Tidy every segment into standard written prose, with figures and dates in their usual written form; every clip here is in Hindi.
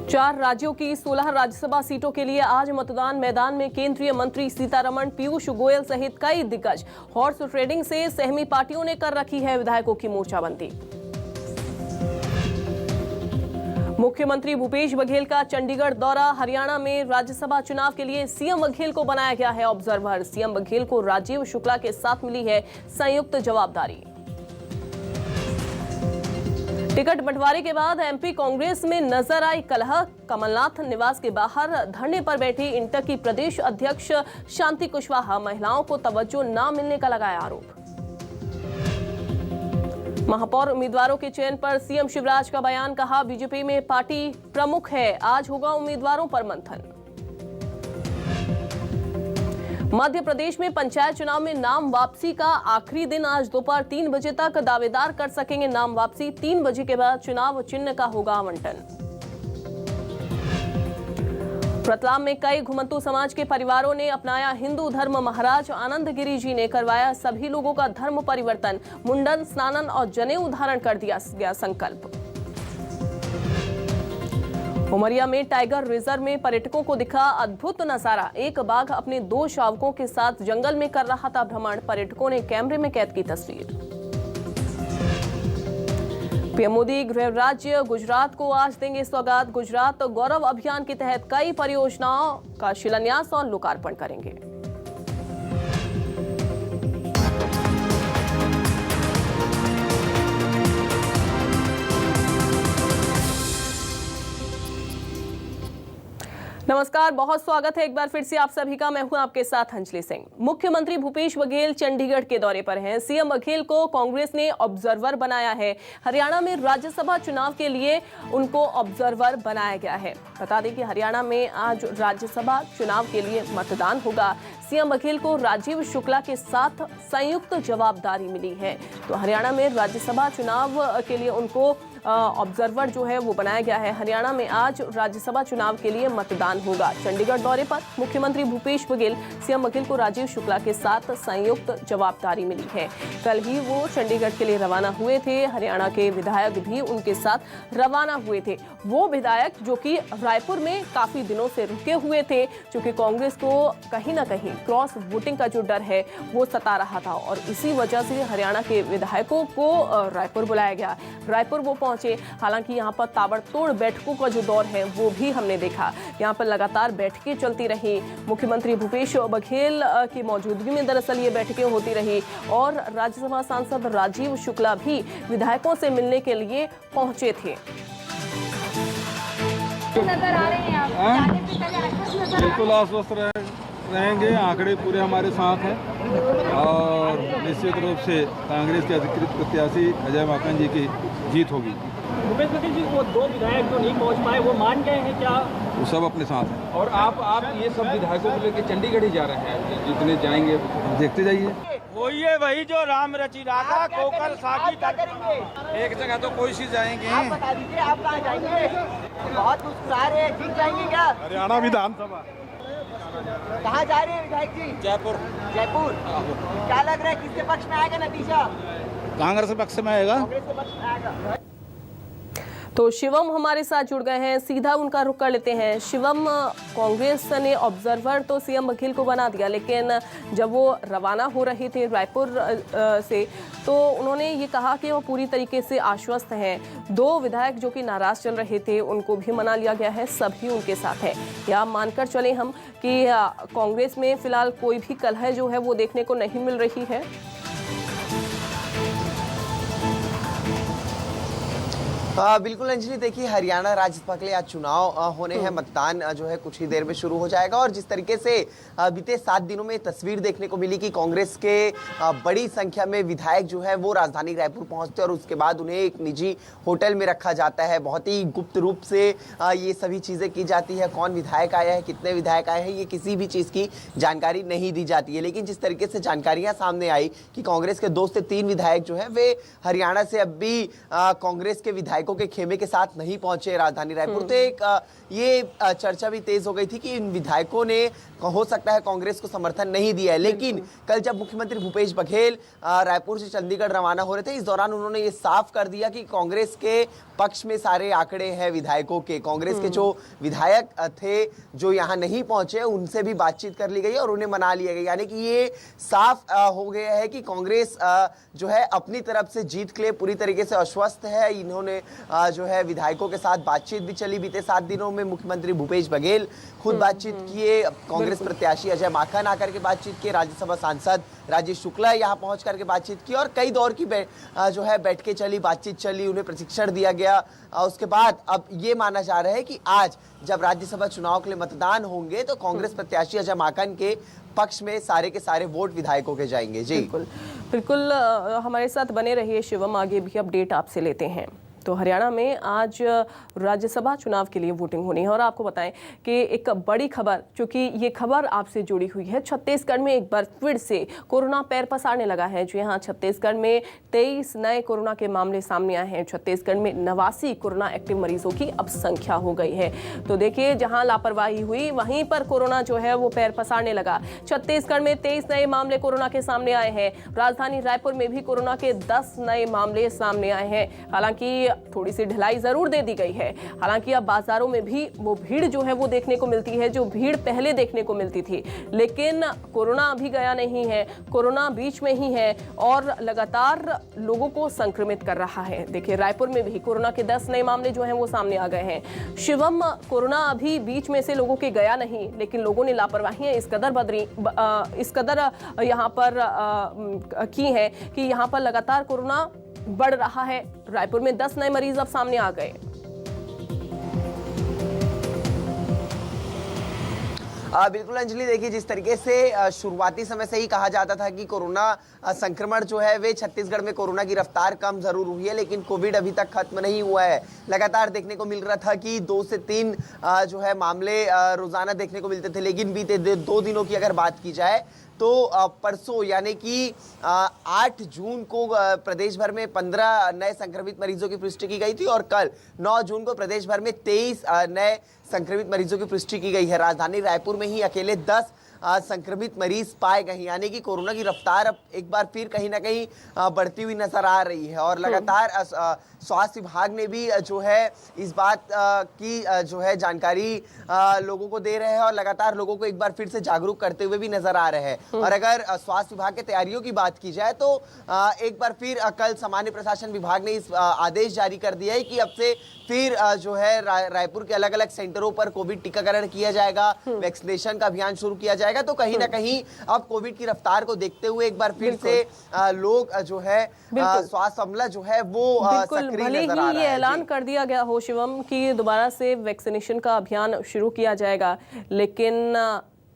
4 राज्यों की 16 राज्यसभा सीटों के लिए आज मतदान। मैदान में केंद्रीय मंत्री सीतारमण, पीयूष गोयल सहित कई दिग्गज। हॉर्स ट्रेडिंग से सहमी पार्टियों ने कर रखी है विधायकों की मोर्चाबंदी। मुख्यमंत्री भूपेश बघेल का चंडीगढ़ दौरा। हरियाणा में राज्यसभा चुनाव के लिए सीएम बघेल को बनाया गया है ऑब्जर्वर। सीएम बघेल को राजीव शुक्ला के साथ मिली है संयुक्त जवाबदारी। टिकट बंटवारे के बाद एमपी कांग्रेस में नजर आई कलह। कमलनाथ निवास के बाहर धरने पर बैठी इंटर की प्रदेश अध्यक्ष शांति कुशवाहा। महिलाओं को तवज्जो न मिलने का लगाया आरोप। महापौर उम्मीदवारों के चयन पर सीएम शिवराज का बयान। कहा, बीजेपी में पार्टी प्रमुख है, आज होगा उम्मीदवारों पर मंथन। मध्य प्रदेश में पंचायत चुनाव में नाम वापसी का आखिरी दिन। आज दोपहर 3 बजे तक दावेदार कर सकेंगे नाम वापसी। 3 बजे के बाद चुनाव चिन्ह का होगा आवंटन। रतलाम में कई घुमंतू समाज के परिवारों ने अपनाया हिंदू धर्म। महाराज आनंद गिरी जी ने करवाया सभी लोगों का धर्म परिवर्तन। मुंडन, स्नानन और जनेऊ धारण कर दिया गया संकल्प। उमरिया में टाइगर रिजर्व में पर्यटकों को दिखा अद्भुत नजारा। एक बाघ अपने 2 शावकों के साथ जंगल में कर रहा था भ्रमण। पर्यटकों ने कैमरे में कैद की तस्वीर। पीएम मोदी गृह राज्य गुजरात को आज देंगे सौगात। गुजरात गौरव अभियान के तहत कई परियोजनाओं का शिलान्यास और लोकार्पण करेंगे। नमस्कार, बहुत स्वागत है एक बार फिर से आप सभी का। मैं हूं आपके साथ अंजलि सिंह। मुख्यमंत्री भूपेश बघेल चंडीगढ़ के दौरे पर हैं। सीएम बघेल को कांग्रेस ने ऑब्जर्वर बनाया है। हरियाणा में राज्यसभा चुनाव के लिए उनको ऑब्जर्वर बनाया गया है। बता दें कि हरियाणा में आज राज्यसभा चुनाव के लिए मतदान होगा। सीएम बघेल को राजीव शुक्ला के साथ संयुक्त जवाबदारी मिली है। तो हरियाणा में राज्यसभा चुनाव के लिए उनको ऑब्जर्वर जो है वो बनाया गया है। हरियाणा में आज राज्यसभा चुनाव के लिए मतदान होगा। चंडीगढ़ दौरे पर मुख्यमंत्री भूपेश बघेल, सीएम बघेल को राजीव शुक्ला के साथ संयुक्त जवाबदारी मिली है। कल ही वो चंडीगढ़ के लिए रवाना हुए थे। हरियाणा के विधायक भी उनके साथ रवाना हुए थे। वो विधायक जो कि रायपुर में काफी दिनों से रुके हुए थे, क्योंकि कांग्रेस को कहीं ना कहीं क्रॉस वोटिंग का जो डर है वो सता रहा था और इसी वजह से हरियाणा के विधायकों को रायपुर बुलाया गया। रायपुर वो पहुंचे। हालांकि यहाँ पर ताबड़तोड़ बैठकों का जो दौर है वो भी हमने देखा। यहाँ पर लगातार बैठकें चलती रही। मुख्यमंत्री भूपेश बघेल की मौजूदगी में दरअसल ये बैठकें होती रही और राज्यसभा सांसद राजीव शुक्ला भी विधायकों से मिलने के लिए पहुंचे थे। नजर आ रहे हैं आप, बिल्कुल आश्वस्त रहेंगे। आंकड़े पूरे हमारे साथ हैं और निश्चित रूप से कांग्रेस के अधिकृत प्रत्याशी अजय माकन जी की जीत होगी। भूपेश बघेल जी, वो 2 विधायक जो नहीं पहुंच पाए वो मान गए हैं क्या? वो सब अपने साथ हैं। और आप ये सब विधायकों को लेकर चंडीगढ़ ही जा रहे हैं, जितने जाएंगे देखते जाइए। वही जो राम रची राधा कोकर साकी तक एक जगह तो कोई सी जाएंगे। आप बता दीजिए आप कहाँ जाएंगे? बहुत मुस्कुरा रहे हैं, जीत जाएंगे क्या? हरियाणा विधानसभा। कहाँ जा रहे हैं विधायक जी? जयपुर। जयपुर। क्या लग रहा है किसके पक्ष में आएगा नतीजा? कांग्रेस के पक्ष में आएगा। कांग्रेस के पक्ष में आएगा। तो शिवम हमारे साथ जुड़ गए हैं, सीधा उनका रुख कर लेते हैं। शिवम, कांग्रेस ने ऑब्जर्वर तो सीएम बघेल को बना दिया, लेकिन जब वो रवाना हो रहे थे रायपुर से तो उन्होंने ये कहा कि वो पूरी तरीके से आश्वस्त हैं। 2 विधायक जो कि नाराज चल रहे थे उनको भी मना लिया गया है, सभी उनके साथ है। या मानकर चले हम कि कांग्रेस में फिलहाल कोई भी कलह जो है वो देखने को नहीं मिल रही है। बिल्कुल अंजलि, देखिए हरियाणा राज्यसभा के लिए आज चुनाव होने हैं। मतदान जो है कुछ ही देर में शुरू हो जाएगा और जिस तरीके से बीते 7 दिनों में तस्वीर देखने को मिली कि कांग्रेस के बड़ी संख्या में विधायक जो है वो राजधानी रायपुर पहुंचते और उसके बाद उन्हें एक निजी होटल में रखा जाता है। बहुत ही गुप्त रूप से ये सभी चीज़ें की जाती है। कौन विधायक आया है, कितने विधायक आए हैं, ये किसी भी चीज़ की जानकारी नहीं दी जाती है। लेकिन जिस तरीके से जानकारियाँ सामने आई कि कांग्रेस के 2 से 3 विधायक जो है वे हरियाणा से अब भी कांग्रेस के विधायक विधायकों के खेमे के साथ नहीं पहुंचे राजधानी रायपुर। तो एक ये चर्चा भी तेज हो गई थी कि इन विधायकों ने हो सकता है कांग्रेस को समर्थन नहीं दिया है। लेकिन कल जब मुख्यमंत्री भूपेश बघेल रायपुर से चंडीगढ़ रवाना हो रहे थे, इस दौरान उन्होंने ये साफ कर दिया कि कांग्रेस के पक्ष में सारे आंकड़े हैं विधायकों के। कांग्रेस के जो विधायक थे जो यहाँ नहीं पहुंचे, उनसे भी बातचीत कर ली गई और उन्हें मना लिया गया। यानी कि ये साफ हो गया है कि कांग्रेस जो है अपनी तरफ से जीत के लिए पूरी तरीके से आश्वस्त है। इन्होंने जो है विधायकों के साथ बातचीत भी चली बीते 7 दिनों में। मुख्यमंत्री भूपेश बघेल खुद बातचीत किए, कांग्रेस प्रत्याशी अजय माकन आकर के बातचीत किए, राज्यसभा सांसद राजेश शुक्ला यहाँ पहुंच करके बातचीत की और कई दौर की जो है बैठकें चली, बातचीत चली, उन्हें प्रशिक्षण दिया गया। उसके बाद अब ये माना जा रहा है कि आज जब राज्यसभा चुनाव के लिए मतदान होंगे तो कांग्रेस प्रत्याशी अजय माकन के पक्ष में सारे के सारे वोट विधायकों के जाएंगे। जी बिल्कुल हमारे साथ बने रहिए शिवम, आगे भी अपडेट आपसे लेते हैं। तो हरियाणा में आज राज्यसभा चुनाव के लिए वोटिंग होनी है और आपको बताएं कि एक बड़ी खबर, क्योंकि ये खबर आपसे जुड़ी हुई है। छत्तीसगढ़ में एक बार फिर से कोरोना पैर पसारने लगा है। जी हाँ, छत्तीसगढ़ में 23 नए कोरोना के मामले सामने आए हैं। छत्तीसगढ़ में 89 कोरोना एक्टिव मरीजों की अब संख्या हो गई है। तो देखिए, जहां लापरवाही हुई वहीं पर कोरोना जो है वो पैर पसारने लगा। छत्तीसगढ़ में 23 नए मामले कोरोना के सामने आए हैं। राजधानी रायपुर में भी कोरोना के 10 नए मामले सामने आए हैं। हालांकि थोड़ी सी ढिलाई जरूर दे दी गई है। हालांकि अब बाजारों में भी वो भीड़ जो है वो देखने को मिलती है जो भीड़ पहले देखने को मिलती थी। लेकिन कोरोना अभी गया नहीं है, कोरोना बीच में ही है और लगातार लोगों को संक्रमित कर रहा है। देखिए, रायपुर में भी कोरोना के 10 नए मामले जो हैं वो सामने आ गए हैं। शिवम, कोरोना अभी बीच में से लोगों के गया नहीं, लेकिन लोगों ने लापरवाहियां इस कदर यहाँ पर की है कि यहाँ पर लगातार कोरोना बढ़ रहा है। रायपुर में 10 नए मरीज अब सामने आ गए। बिल्कुल अंजलि, देखिए जिस तरीके से शुरुआती समय से ही कहा जाता था कि कोरोना संक्रमण जो है वे छत्तीसगढ़ में कोरोना की रफ्तार कम जरूर हुई है, लेकिन कोविड अभी तक खत्म नहीं हुआ है। लगातार देखने को मिल रहा था कि 2 से 3 जो है मामले रोजाना देखने को मिलते थे। लेकिन बीते 2 दिनों की अगर बात की जाए तो परसों यानी कि 8 जून को प्रदेश भर में 15 नए संक्रमित मरीजों की पुष्टि की गई थी और कल 9 जून को प्रदेश भर में 23 नए संक्रमित मरीजों की पुष्टि की गई है। राजधानी रायपुर में ही अकेले 10 संक्रमित मरीज पाए गए, यानी कि कोरोना की रफ्तार अब एक बार फिर कहीं ना कहीं बढ़ती हुई नजर आ रही है। और लगातार स्वास्थ्य विभाग ने भी जो है इस बात की जो है जानकारी लोगों को दे रहे हैं और लगातार लोगों को एक बार फिर से जागरूक करते हुए भी नजर आ रहे हैं। और अगर स्वास्थ्य विभाग की तैयारियों की बात की जाए तो एक बार फिर कल सामान्य प्रशासन विभाग ने इस आदेश जारी कर दिया है कि अब से फिर जो है रायपुर के अलग अलग सेंटरों पर कोविड टीकाकरण किया जाएगा, वैक्सीनेशन का अभियान शुरू किया जाएगा। तो कहीं ना कहीं अब कोविड की रफ्तार को देखते हुए एक बार फिर से लोग जो है स्वास्थ्य अमला जो है वो सक्रिय नजर आ रहा है। ये ऐलान कर दिया गया हो शिवम कि दोबारा से वैक्सीनेशन का अभियान शुरू किया जाएगा, लेकिन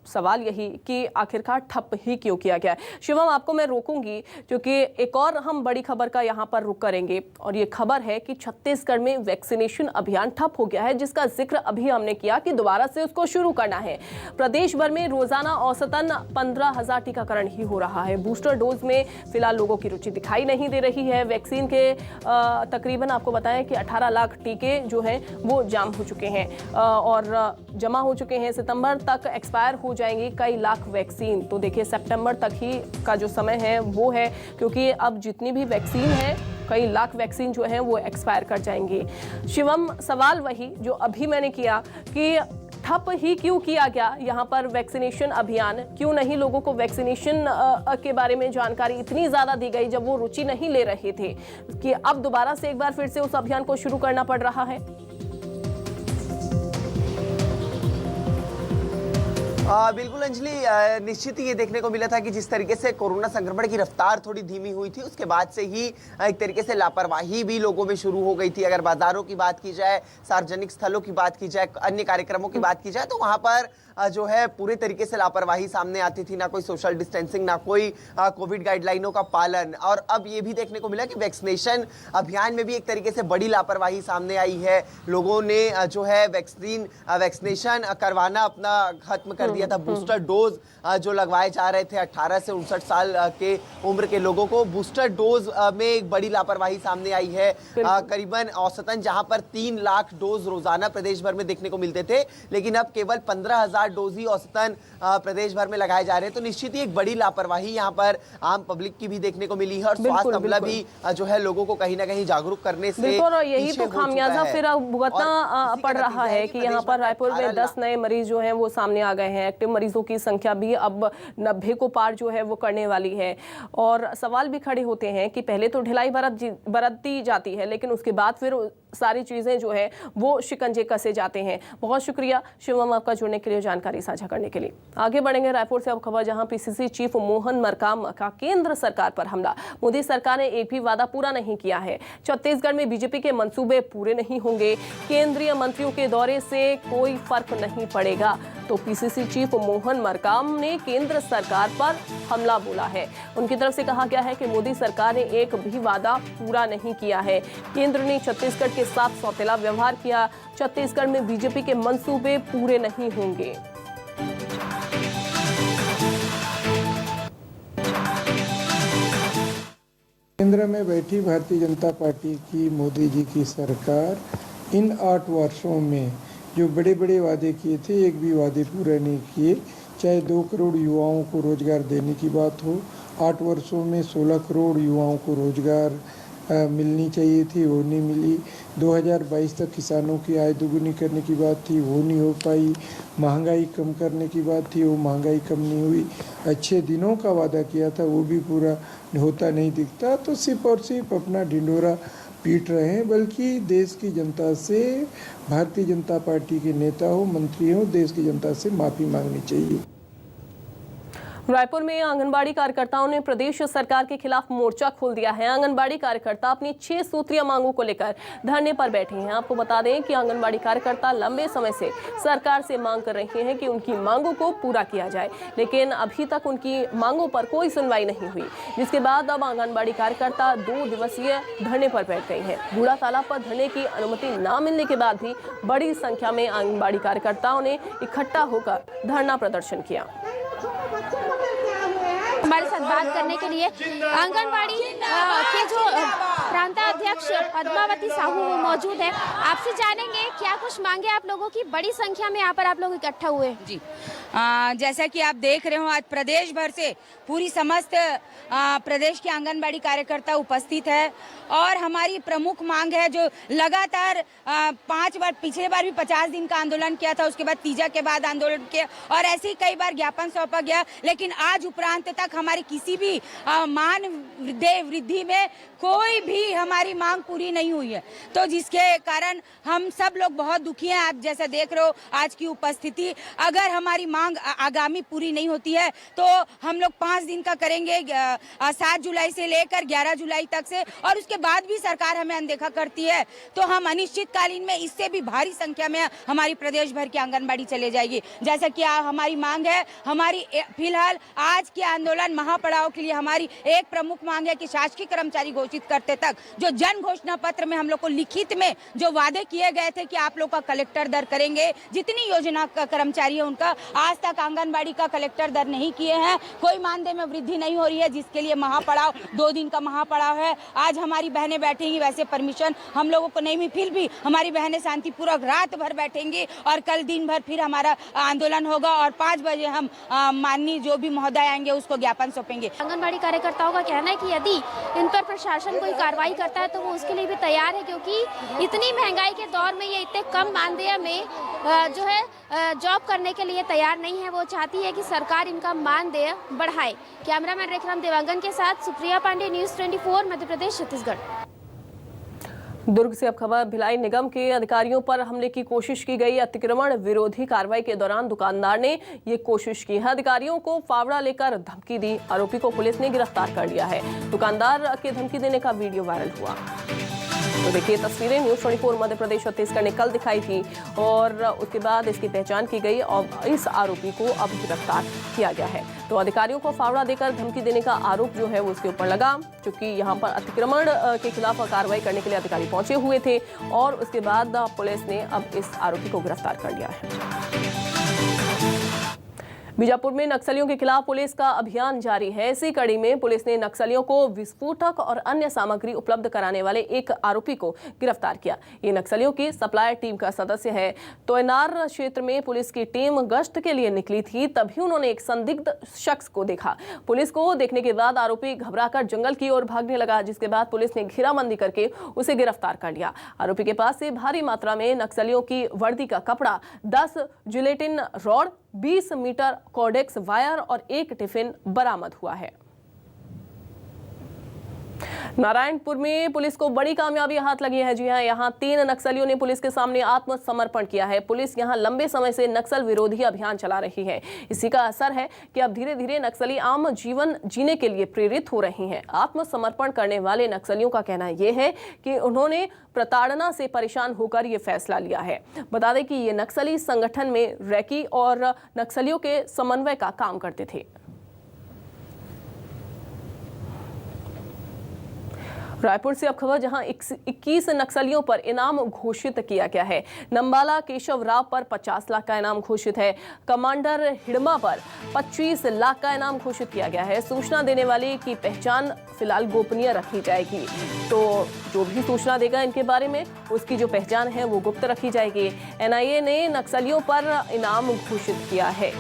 सवाल यही कि आखिरकार ठप ही क्यों किया गया। शिवम, आपको मैं रोकूंगी क्योंकि एक और हम बड़ी खबर का यहाँ पर रुख करेंगे और ये खबर है कि छत्तीसगढ़ में वैक्सीनेशन अभियान ठप हो गया है, जिसका जिक्र अभी हमने किया कि दोबारा से उसको शुरू करना है। प्रदेश भर में रोजाना औसतन 15,000 टीकाकरण ही हो रहा है। बूस्टर डोज में फिलहाल लोगों की रुचि दिखाई नहीं दे रही है। वैक्सीन के तकरीबन आपको बताएं कि 18 लाख टीके जो हैं वो जाम हो चुके हैं और जमा हो चुके हैं। सितंबर तक एक्सपायर हो जाएंगी कई लाख वैक्सीन। तो देखिए, सितंबर तक ही का जो समय है वो है, क्योंकि अब जितनी भी वैक्सीन है कई लाख वैक्सीन जो है वो एक्सपायर कर जाएंगी। शिवम, सवाल वही जो अभी मैंने किया कि ठप ही क्यों किया गया यहाँ पर वैक्सीनेशन अभियान? क्यों नहीं लोगों को वैक्सीनेशन के बारे में जानकारी इतनी ज्यादा दी गई जब वो रुचि नहीं ले रहे थे कि अब दोबारा से एक बार फिर से उस अभियान को शुरू करना पड़ रहा है? बिल्कुल अंजलि, निश्चित ही ये देखने को मिला था कि जिस तरीके से कोरोना संक्रमण की रफ्तार थोड़ी धीमी हुई थी, उसके बाद से ही एक तरीके से लापरवाही भी लोगों में शुरू हो गई थी। अगर बाजारों की बात की जाए, सार्वजनिक स्थलों की बात की जाए, अन्य कार्यक्रमों की बात की जाए तो वहां पर जो है पूरे तरीके से लापरवाही सामने आती थी। ना कोई सोशल डिस्टेंसिंग, ना कोई कोविड गाइडलाइनों का पालन। और अब ये भी देखने को मिला कि वैक्सीनेशन अभियान में भी एक तरीके से बड़ी लापरवाही सामने आई है। लोगों ने जो है वैक्सीनेशन करवाना अपना खत्म कर दिया दिया था। बूस्टर डोज जो लगवाए जा रहे थे 18 से 59 साल के उम्र के लोगों को, बूस्टर डोज में एक बड़ी लापरवाही सामने आई है। करीबन औसतन जहां पर 3 लाख डोज रोजाना प्रदेश भर में देखने को मिलते थे, लेकिन अब केवल 15,000 डोज ही औसतन प्रदेश भर में लगाए जा रहे हैं। तो निश्चित ही एक बड़ी लापरवाही यहाँ पर आम पब्लिक की भी देखने को मिली है और स्वास्थ्य अमला भी जो है लोगों को कहीं ना कहीं जागरूक करने से यही तो खामियाजा फिर भुगतना पड़ रहा है कि यहाँ पर रायपुर में 10 नए मरीज जो हैं वो सामने आ गए हैं। एक्टिव मरीजों की संख्या भी अब 90 को पार जो है वो करने वाली है और सवाल भी खड़े होते हैं कि पहले तो ढिलाई बरती जाती है, लेकिन उसके बाद फिर सारी चीजें जो है वो शिकंजे कसे जाते हैं। बहुत शुक्रिया शिवम आपका जुड़ने के लिए, जानकारी साझा करने के लिए। आगे बढ़ेंगे रायपुर से अब खबर, जहां पीसीसी चीफ मोहन मरकाम का केंद्र सरकार पर हमला। मोदी सरकार ने एक भी वादा पूरा नहीं किया है। छत्तीसगढ़ में बीजेपी के मंसूबे पूरे नहीं होंगे। केंद्रीय मंत्रियों के दौरे से कोई फर्क नहीं पड़ेगा। तो पीसीसी चीफ मोहन मरकाम ने केंद्र सरकार पर हमला बोला है। उनकी तरफ से कहा गया है कि मोदी सरकार ने एक भी वादा पूरा नहीं किया है। केंद्र ने छत्तीसगढ़ के साथ सौतेला व्यवहार किया। छत्तीसगढ़ में बीजेपी के मंसूबे पूरे नहीं होंगे। केंद्र में बैठी भारतीय जनता पार्टी की मोदी जी की सरकार इन 8 वर्षों में जो बड़े बड़े वादे किए थे, एक भी वादे पूरे नहीं किए। चाहे 2 करोड़ युवाओं को रोजगार देने की बात हो, 8 वर्षों में 16 करोड़ युवाओं को रोजगार मिलनी चाहिए थी, वो नहीं मिली। 2022 तक किसानों की आय दोगुनी करने की बात थी, वो नहीं हो पाई। महंगाई कम करने की बात थी, वो महंगाई कम नहीं हुई। अच्छे दिनों का वादा किया था, वो भी पूरा होता नहीं दिखता। तो सिर्फ और सिर्फ अपना ढिंढोरा पीट रहे हैं, बल्कि देश की जनता से, भारतीय जनता पार्टी के नेता हो, मंत्री हो, देश की जनता से माफ़ी मांगनी चाहिए। रायपुर में आंगनबाड़ी कार्यकर्ताओं ने प्रदेश सरकार के खिलाफ मोर्चा खोल दिया है। आंगनबाड़ी कार्यकर्ता अपनी 6 सूत्रीय मांगों को लेकर धरने पर बैठे हैं। आपको बता दें कि आंगनबाड़ी कार्यकर्ता लंबे समय से सरकार से मांग कर रहे हैं कि उनकी मांगों को पूरा किया जाए, लेकिन अभी तक उनकी मांगों पर कोई सुनवाई नहीं हुई, जिसके बाद अब आंगनबाड़ी कार्यकर्ता 2 दिवसीय धरने पर बैठ गई हैं। बूढ़ा तालाब पर धरने की अनुमति न मिलने के बाद भी बड़ी संख्या में आंगनबाड़ी कार्यकर्ताओं ने इकट्ठा होकर धरना प्रदर्शन किया। हमारे साथ बात करने के लिए आंगनबाड़ी के जो प्रांताध्यक्ष पद्मावती साहू मौजूद है। आपसे जानेंगे क्या कुछ मांगे आप लोगों की, बड़ी संख्या में यहाँ पर आप लोग इकट्ठा हुए। जी जैसा कि आप देख रहे हो, आज प्रदेश भर से पूरी समस्त प्रदेश के आंगनबाड़ी कार्यकर्ता उपस्थित है और हमारी प्रमुख मांग है जो लगातार 5 बार, पिछले बार भी 50 दिन का आंदोलन किया था, उसके बाद तीजा के बाद आंदोलन किया और ऐसे ही कई बार ज्ञापन सौंपा गया, लेकिन आज उपरांत तक हमारी किसी भी मान वृद्धि में कोई भी हमारी मांग पूरी नहीं हुई है। तो जिसके कारण हम सब लोग बहुत दुखी हैं। आप जैसा देख रहे हो आज की उपस्थिति, अगर हमारी मांग आगामी पूरी नहीं होती है तो हम लोग 5 दिन का करेंगे, 7 जुलाई से लेकर 11 जुलाई तक से, और उसके बाद भी सरकार हमें अनदेखा करती है तो हम अनिश्चितकालीन में इससे भी भारी संख्या में हमारी प्रदेश भर की आंगनबाड़ी चले जाएगी। जैसा कि हमारी मांग है, हमारी फिलहाल आज के आंदोलन महापड़ाव के लिए हमारी एक प्रमुख मांग है कि शासकीय कर्मचारी घोषित करते तक जो जन घोषणा पत्र में हम लोग को लिखित में जो वादे किए गए थे कि आप लोग का कलेक्टर दर करेंगे, जितनी योजना का कर्मचारी है उनका, आज तक आंगनबाड़ी का कलेक्टर दर नहीं किए हैं। कोई मानदेय में वृद्धि नहीं हो रही है, जिसके लिए महापड़ाव 2 दिन का महापड़ाव है। आज हमारी बहनें बैठेंगी, वैसे परमिशन हम लोगों को नहीं मिली, फिर भी हमारी बहनें शांतिपूर्वक रात भर बैठेंगी और कल दिन भर फिर हमारा आंदोलन होगा और 5 बजे हम माननीय जो भी महोदय आएंगे उसको ज्ञापन सौंपेंगे। आंगनबाड़ी कार्यकर्ताओं का कहना है कि यदि इन पर प्रशासन कोई कार्रवाई करता है तो वो उसके लिए भी तैयार है, क्योंकि इतनी महंगाई के दौर में ये इतने कम मानदेय में जो है जॉब करने के लिए तैयार नहीं है। वो चाहती है कि सरकार इनका मानदेय बढ़ाए। कैमरामैन रेखराम देवांगन के साथ सुप्रिया पांडे, न्यूज़ 24, मध्य प्रदेश, छत्तीसगढ़। दुर्ग से अब खबर, भिलाई निगम के अधिकारियों पर हमले की कोशिश की गई। अतिक्रमण विरोधी कार्रवाई के दौरान दुकानदार ने ये कोशिश की है। अधिकारियों को फावड़ा लेकर धमकी दी। आरोपी को पुलिस ने गिरफ्तार कर लिया है। दुकानदार के धमकी देने का वीडियो वायरल हुआ। तो देखिए तस्वीरें न्यूज़ 24 मध्य प्रदेश छत्तीसगढ़ ने कल दिखाई थी और उसके बाद इसकी पहचान की गई और इस आरोपी को अब गिरफ्तार किया गया है। तो अधिकारियों को फावड़ा देकर धमकी देने का आरोप जो है वो उसके ऊपर लगा, क्योंकि यहाँ पर अतिक्रमण के खिलाफ कार्रवाई करने के लिए अधिकारी पहुंचे हुए थे और उसके बाद पुलिस ने अब इस आरोपी को गिरफ्तार कर लिया है। बीजापुर में नक्सलियों के खिलाफ पुलिस का अभियान जारी है। इसी कड़ी में पुलिस ने नक्सलियों को विस्फोटक और अन्य सामग्री उपलब्ध कराने वाले एक आरोपी को गिरफ्तार किया। ये नक्सलियों की सप्लायर टीम का सदस्य है। तोयनार क्षेत्र में पुलिस की टीम गश्त के लिए निकली थी, तभी उन्होंने एक संदिग्ध शख्स को देखा। पुलिस को देखने के बाद आरोपी घबराकर जंगल की ओर भागने लगा, जिसके बाद पुलिस ने घेराबंदी करके उसे गिरफ्तार कर लिया। आरोपी के पास से भारी मात्रा में नक्सलियों की वर्दी का कपड़ा, 10 gelatin rod, 20 metre cordex wire और एक टिफिन बरामद हुआ है। नारायणपुर में पुलिस को बड़ी कामयाबी हाथ लगी है। जी हां, यहां 3 नक्सलियों ने पुलिस के सामने आत्मसमर्पण किया है। पुलिस यहां लंबे समय से नक्सल विरोधी अभियान चला रही है। इसी का असर है कि अब धीरे धीरे नक्सली आम जीवन जीने के लिए प्रेरित हो रही हैं। आत्मसमर्पण करने वाले नक्सलियों का कहना यह है कि उन्होंने प्रताड़ना से परेशान होकर ये फैसला लिया है। बता दें कि ये नक्सली संगठन में रैकी और नक्सलियों के समन्वय का काम करते थे। रायपुर से अब खबर, जहां 21 नक्सलियों पर इनाम घोषित किया गया है। नंबाला केशव राव पर 50 लाख का इनाम घोषित है। कमांडर हिडमा पर 25 लाख का इनाम घोषित किया गया है। सूचना देने वाले की पहचान फिलहाल गोपनीय रखी जाएगी, तो जो भी सूचना देगा इनके बारे में, उसकी जो पहचान है वो गुप्त रखी जाएगी। एनआईए ने नक्सलियों पर इनाम घोषित किया है,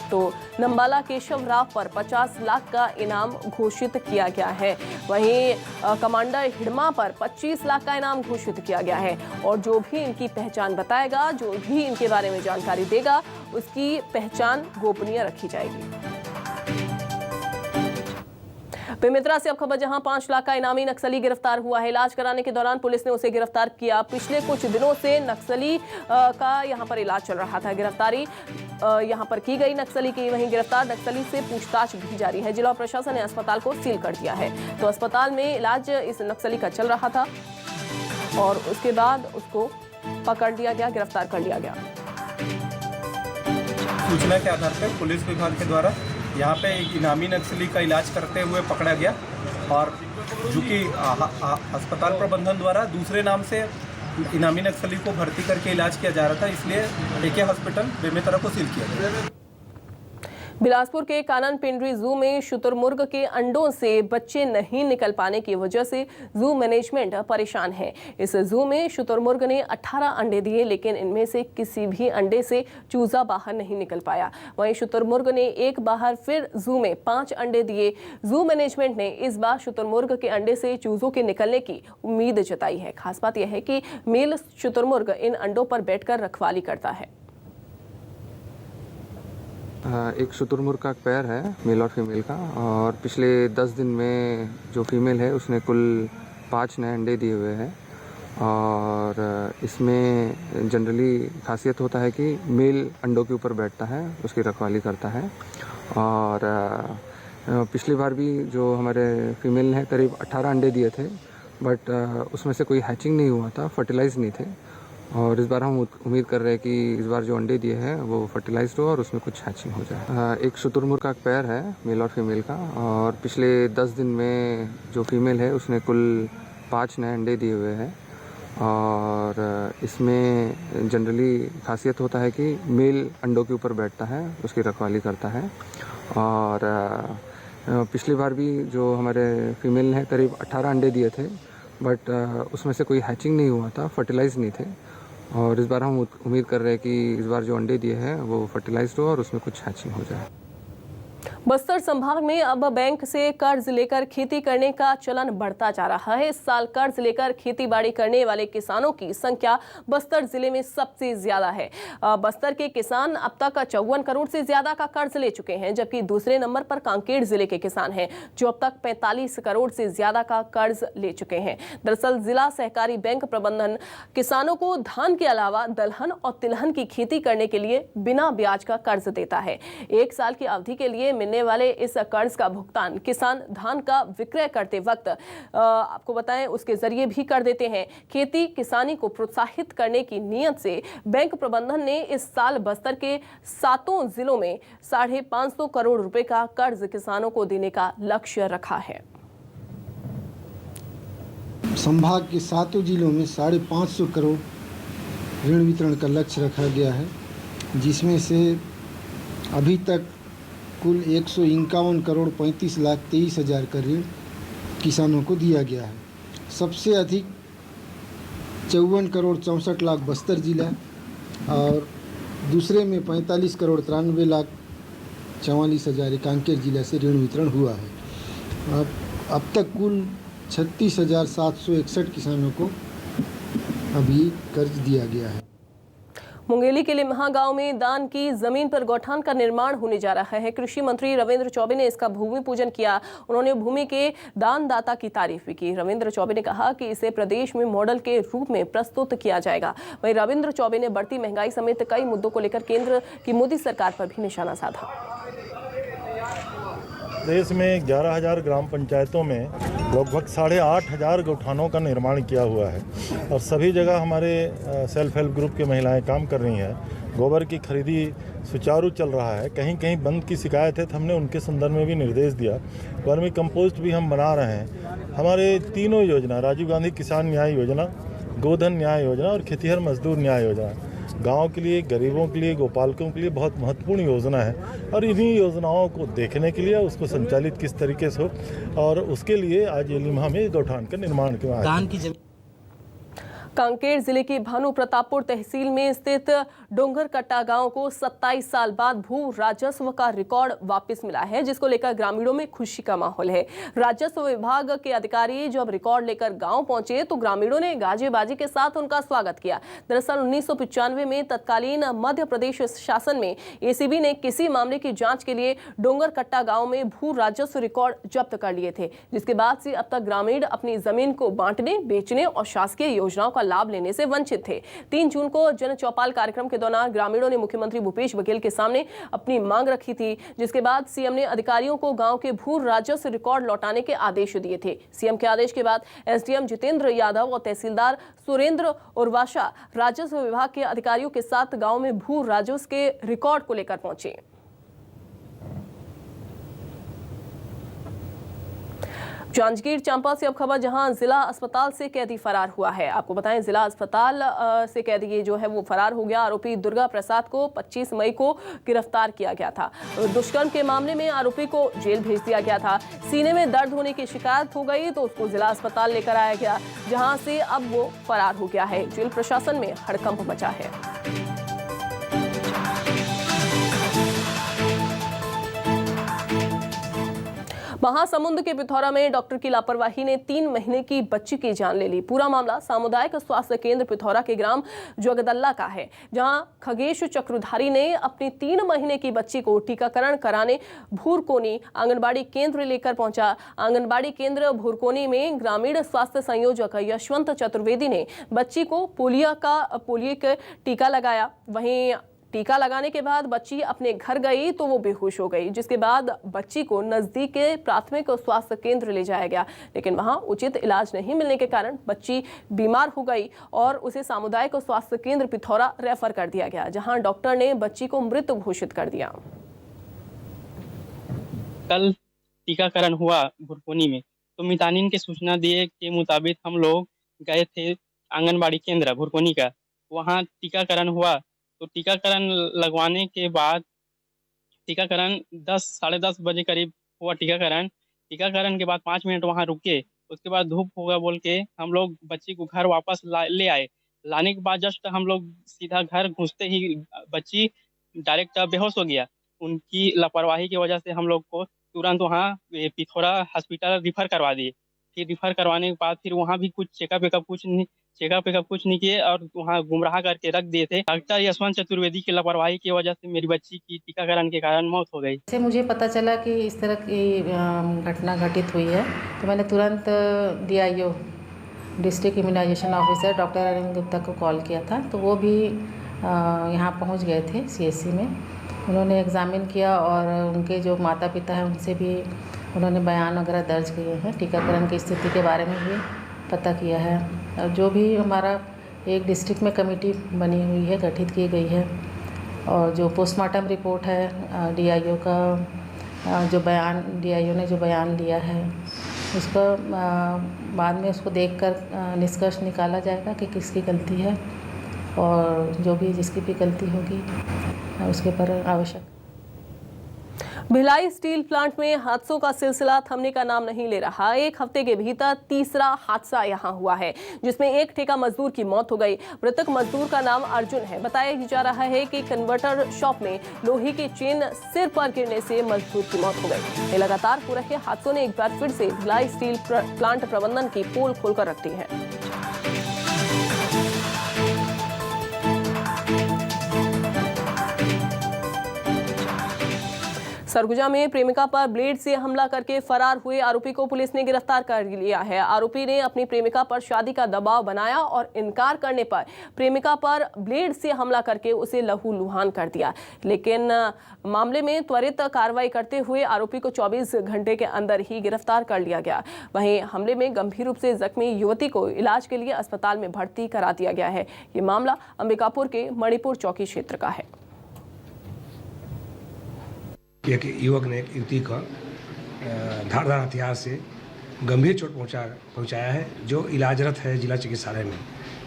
तो नंबाला केशव राव पर 50 लाख का इनाम घोषित किया गया है। वहीं कमांडर हिडमा पर 25 लाख का इनाम घोषित किया गया है, और जो भी इनकी पहचान बताएगा, जो भी इनके बारे में जानकारी देगा, उसकी पहचान गोपनीय रखी जाएगी। बेमेतरा से अब खबर, जहां 5 लाख का इनामी नक्सली गिरफ्तार हुआ है। इलाज कराने के दौरान पुलिस ने उसे गिरफ्तार किया। पिछले कुछ दिनों से नक्सली का यहां पर इलाज चल रहा था। गिरफ्तारी यहां पर की गई नक्सली की। वहीं गिरफ्तार नक्सली से पूछताछ भी जारी है। जिला प्रशासन ने अस्पताल को सील कर दिया है। तो अस्पताल में इलाज इस नक्सली का चल रहा था और उसके बाद उसको पकड़ लिया गया, गिरफ्तार कर लिया गया। सूचना के आधार पर पुलिस विभाग के द्वारा यहाँ पे एक इनामी नक्सली का इलाज करते हुए पकड़ा गया, और जो कि अस्पताल प्रबंधन द्वारा दूसरे नाम से इनामी नक्सली को भर्ती करके इलाज किया जा रहा था, इसलिए एके हॉस्पिटल बेमेतरा को सील किया गया। बिलासपुर के कानन पिंडरी जू में शुतुरमुर्ग के अंडों से बच्चे नहीं निकल पाने की वजह से जू मैनेजमेंट परेशान है। इस जू में शुतुरमुर्ग ने 18 अंडे दिए, लेकिन इनमें से किसी भी अंडे से चूजा बाहर नहीं निकल पाया। वहीं शुतुरमुर्ग ने एक बार फिर जू में 5 अंडे दिए। जू मैनेजमेंट ने इस बार शुतुरमुर्ग के अंडे से चूजों के निकलने की उम्मीद जताई है। खास बात यह है कि मेल शुतुरमुर्ग इन अंडों पर बैठकर रखवाली करता है। एक शुतुरमुर्ग का पैर है, मेल और फीमेल का, और पिछले 10 दिन में जो फीमेल है उसने कुल 5 नए अंडे दिए हुए हैं। और इसमें जनरली खासियत होता है कि मेल अंडों के ऊपर बैठता है, उसकी रखवाली करता है। और पिछली बार भी जो हमारे फीमेल ने करीब 18 अंडे दिए थे, बट उसमें से कोई हैचिंग नहीं हुआ था, फर्टिलाइज नहीं थे। और इस बार हम उम्मीद कर रहे हैं कि इस बार जो अंडे दिए हैं वो फर्टिलाइज्ड हो और उसमें कुछ हैचिंग हो जाए। एक शुतुरमुर्ग का पैर है, मेल और फीमेल का, और पिछले 10 दिन में जो फीमेल है उसने कुल 5 नए अंडे दिए हुए हैं। और इसमें जनरली खासियत होता है कि मेल अंडों के ऊपर बैठता है, उसकी रखवाली करता है। और पिछली बार भी जो हमारे फीमेल ने करीब 18 अंडे दिए थे, बट उसमें से कोई हैचिंग नहीं हुआ था, फर्टिलाइज नहीं थे। और इस बार हम उम्मीद कर रहे हैं कि इस बार जो अंडे दिए हैं वो फर्टिलाइज्ड हो और उसमें कुछ हैचिंग हो जाए। बस्तर संभाग में अब बैंक से कर्ज लेकर खेती करने का चलन बढ़ता जा रहा है। इस साल कर्ज लेकर खेती बाड़ी करने वाले किसानों की संख्या बस्तर जिले में सबसे ज्यादा है। बस्तर के किसान अब तक 54 करोड़ से ज्यादा का कर्ज ले चुके हैं, जबकि दूसरे नंबर पर कांकेर जिले के किसान हैं, जो अब तक 45 करोड़ से ज्यादा का कर्ज ले चुके हैं। दरअसल जिला सहकारी बैंक प्रबंधन किसानों को धान के अलावा दलहन और तिलहन की खेती करने के लिए बिना ब्याज का कर्ज देता है। 1 साल की अवधि के लिए मिलने वाले इस कर्ज का भुगतान किसान धान का विक्रय करते वक्त आपको बताएं उसके जरिए भी कर देते हैं। खेती किसानी को प्रोत्साहित करने की नीयत से बैंक प्रबंधन ने इस साल बस्तर के 7 जिलों में 550 करोड़ रुपए का कर्ज किसानों को देने का लक्ष्य रखा है। संभाग के 7 जिलों में 550 करोड़ ऋण वितरण का लक्ष्य रखा गया है, जिसमें से अभी तक कुल 151 करोड़ 35 लाख 23 हज़ार का ऋण किसानों को दिया गया है। सबसे अधिक 54 करोड़ 64 लाख बस्तर जिला और दूसरे में 45 करोड़ 93 लाख 44 हज़ार कांकेर जिला से ऋण वितरण हुआ है। अब तक कुल 36,761 किसानों को अभी कर्ज दिया गया है। मुंगेली के लिम्हा गांव में दान की जमीन पर गौठान का निर्माण होने जा रहा है। कृषि मंत्री रविंद्र चौबे ने इसका भूमि पूजन किया। उन्होंने भूमि के दानदाता की तारीफ भी की। रविंद्र चौबे ने कहा कि इसे प्रदेश में मॉडल के रूप में प्रस्तुत किया जाएगा। वहीं रविंद्र चौबे ने बढ़ती महंगाई समेत कई मुद्दों को लेकर केंद्र की मोदी सरकार पर भी निशाना साधा। देश में 11,000 ग्राम पंचायतों में लगभग 8,500 गौठानों का निर्माण किया हुआ है और सभी जगह हमारे सेल्फ हेल्प ग्रुप की महिलाएं काम कर रही हैं। गोबर की खरीदी सुचारू चल रहा है। कहीं कहीं बंद की शिकायत है तो हमने उनके संदर्भ में भी निर्देश दिया। वर्मी कंपोस्ट भी हम बना रहे हैं। हमारे तीनों योजना, राजीव गांधी किसान न्याय योजना, गोधन न्याय योजना और खेतिहर मजदूर न्याय योजना, गांव के लिए, गरीबों के लिए, गोपालकों के लिए बहुत महत्वपूर्ण योजना है और इन्हीं योजनाओं को देखने के लिए उसको संचालित किस तरीके से हो और उसके लिए आज ये लिम्हा में गौठान का निर्माण किया है। कांकेर जिले की भानु प्रतापपुर तहसील में स्थित डोंगरकट्टा गांव को 27 साल बाद भू राजस्व का रिकॉर्ड वापस मिला है, जिसको लेकर ग्रामीणों में खुशी का माहौल है। राजस्व विभाग के अधिकारी जब रिकॉर्ड लेकर गांव पहुंचे तो ग्रामीणों ने गाजे बाजी के साथ उनका स्वागत किया। दरअसल 1995 में तत्कालीन मध्य प्रदेश शासन में एसीबी ने किसी मामले की जांच के लिए डोंगरकट्टा गाँव में भू राजस्व रिकॉर्ड जब्त कर लिए थे, जिसके बाद से अब तक ग्रामीण अपनी जमीन को बांटने, बेचने और शासकीय योजनाओं का लाभ लेने से वंचित थे। 3 जून को जन चौपाल कार्यक्रम के दौरान ग्रामीणों ने मुख्यमंत्री भूपेश बघेल के सामने अपनी मांग रखी थी, जिसके बाद सीएम ने अधिकारियों को गांव के भू राजस्व रिकॉर्ड लौटाने के आदेश दिए थे। सीएम के आदेश के बाद एसडीएम जितेंद्र यादव और तहसीलदार सुरेंद्र उर्वाशा राजस्व विभाग के अधिकारियों के साथ गांव में भू राजस्व के रिकॉर्ड को लेकर पहुंचे। जांजगीर चांपा से अब खबर, जहां जिला अस्पताल से कैदी फरार हुआ है। आपको बताएं, जिला अस्पताल से कैदी ये जो है वो फरार हो गया। आरोपी दुर्गा प्रसाद को 25 मई को गिरफ्तार किया गया था। दुष्कर्म के मामले में आरोपी को जेल भेज दिया गया था। सीने में दर्द होने की शिकायत हो गई तो उसको जिला अस्पताल लेकर आया गया, जहां से अब वो फरार हो गया है। जेल प्रशासन में हड़कंप मचा है। महासमुंद के पिथौरा में डॉक्टर की लापरवाही ने 3 महीने की बच्ची की जान ले ली। पूरा मामला सामुदायिक स्वास्थ्य केंद्र पिथौरा के ग्राम जोगदल्ला का है, जहां खगेश चक्रधारी ने अपनी 3 महीने की बच्ची को टीकाकरण कराने भूरकोनी आंगनबाड़ी केंद्र लेकर पहुंचा। आंगनबाड़ी केंद्र भूरकोनी में ग्रामीण स्वास्थ्य संयोजक यशवंत चतुर्वेदी ने बच्ची को पोलियो का टीका लगाया। वहीं टीका लगाने के बाद बच्ची अपने घर गई तो वो बेहोश हो गई, जिसके बाद बच्ची को नजदीक के प्राथमिक स्वास्थ्य केंद्र ले जाया गया, लेकिन वहां उचित इलाज नहीं मिलने के कारण बच्ची बीमार हो गई और उसे सामुदायिक स्वास्थ्य केंद्र पिथौरा रेफर कर दिया गया, जहां डॉक्टर ने बच्ची को मृत घोषित कर दिया। कल टीकाकरण हुआ भुरकोनी में, तो मितानिन के सूचना दिए के मुताबिक हम लोग गए थे आंगनबाड़ी केंद्र भुरकोनी का। वहाँ टीकाकरण हुआ, तो टीकाकरण लगवाने के बाद टीकाकरण 10 साढ़े 10 बजे करीब हुआ। टीकाकरण के बाद 5 मिनट वहाँ रुके, उसके बाद धूप होगा बोल के हम लोग बच्ची को घर वापस ले आए। लाने के बाद जस्ट हम लोग सीधा घर घुसते ही बच्ची डायरेक्ट बेहोश हो गया। उनकी लापरवाही की वजह से हम लोग को तुरंत वहाँ पिथौरा हॉस्पिटल रिफ़र करवा दिए। फिर रिफ़र करवाने के बाद फिर वहाँ भी कुछ चेकअप कुछ नहीं किए और वहाँ गुमराह करके रख दिए थे। डॉक्टर यशवंत चतुर्वेदी की लापरवाही की वजह से मेरी बच्ची की टीकाकरण के कारण मौत हो गई। से मुझे पता चला कि इस तरह की घटना घटित हुई है, तो मैंने तुरंत DIO district immunisation officer doctor Arvind Gupta को कॉल किया था, तो वो भी यहाँ पहुँच गए थे CSC में। उन्होंने एग्ज़ामिन किया और उनके जो माता पिता हैं उनसे भी उन्होंने बयान वगैरह दर्ज किए हैं। टीकाकरण की स्थिति के बारे में भी पता किया है और जो भी हमारा एक डिस्ट्रिक्ट में कमेटी बनी हुई है, गठित की गई है, और जो पोस्टमार्टम रिपोर्ट है DIO का जो बयान DIO ने जो बयान लिया है उसका बाद में उसको देखकर निष्कर्ष निकाला जाएगा कि किसकी गलती है, और जो भी जिसकी भी गलती होगी उसके पर आवश्यक। भिलाई स्टील प्लांट में हादसों का सिलसिला थमने का नाम नहीं ले रहा। एक हफ्ते के भीतर तीसरा हादसा यहां हुआ है, जिसमें एक ठेका मजदूर की मौत हो गई। मृतक मजदूर का नाम अर्जुन है। बताया जा रहा है कि कन्वर्टर शॉप में लोहे की चेन सिर पर गिरने से मजदूर की मौत हो गई। लगातार हो रहे हादसों ने एक बार फिर से भिलाई स्टील प्लांट प्रबंधन की पोल खोलकर रख दी है। सरगुजा में प्रेमिका पर ब्लेड से हमला करके फरार हुए आरोपी को पुलिस ने गिरफ्तार कर लिया है। आरोपी ने अपनी प्रेमिका पर शादी का दबाव बनाया और इनकार करने पर प्रेमिका पर ब्लेड से हमला करके उसे लहूलुहान कर दिया। लेकिन मामले में त्वरित कार्रवाई करते हुए आरोपी को 24 घंटे के अंदर ही गिरफ्तार कर लिया गया। वहीं हमले में गंभीर रूप से जख्मी युवती को इलाज के लिए अस्पताल में भर्ती करा दिया गया है। ये मामला अंबिकापुर के मणिपुर चौकी क्षेत्र का है। एक युवक ने एक युवती का धारदार हथियार से गंभीर चोट पहुंचाया है, जो इलाजरत है जिला चिकित्सालय में।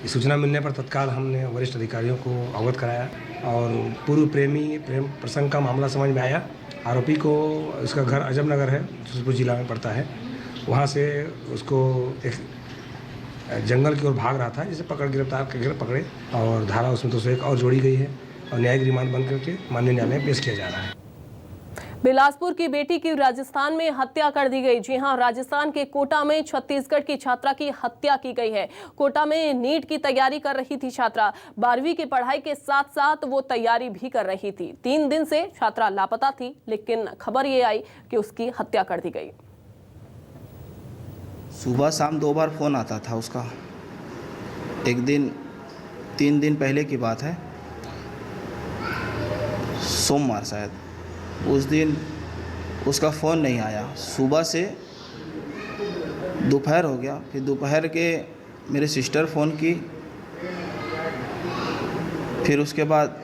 इस सूचना मिलने पर तत्काल हमने वरिष्ठ अधिकारियों को अवगत कराया और पूर्व प्रेम प्रसंग का मामला समझ में आया। आरोपी को उसका घर अजमनगर है, जसूरपुर जिला में पड़ता है। वहाँ से उसको एक जंगल की ओर भाग रहा था, जिसे गिरफ्तार करके पकड़े और धारा उसमें 201 और जोड़ी गई है और न्यायिक रिमांड बंद करके माननीय न्यायालय में पेश किया जा रहा है। बिलासपुर की बेटी की राजस्थान में हत्या कर दी गई। जी हां, राजस्थान के कोटा में छत्तीसगढ़ की छात्रा की हत्या की गई है। कोटा में नीट की तैयारी कर रही थी छात्रा। 12वीं की पढ़ाई के साथ साथ वो तैयारी भी कर रही थी। 3 दिन से छात्रा लापता थी, लेकिन खबर ये आई कि उसकी हत्या कर दी गई। सुबह शाम 2 बार फोन आता था उसका। एक दिन 3 दिन पहले की बात है, सोमवार शायद, उस दिन उसका फ़ोन नहीं आया। सुबह से दोपहर हो गया, फिर दोपहर के मेरे सिस्टर फ़ोन की, फिर उसके बाद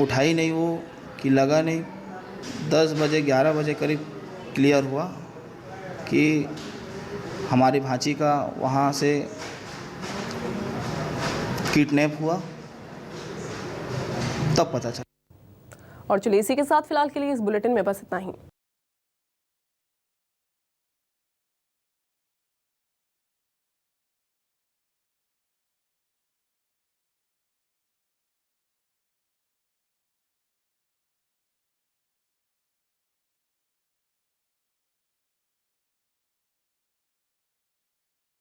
उठाई नहीं वो, कि लगा नहीं। 10 बजे 11 बजे करीब क्लियर हुआ कि हमारी भांजी का वहाँ से किडनैप हुआ, तब पता चला। और चलिए इसी के साथ फिलहाल के लिए इस बुलेटिन में बस इतना ही।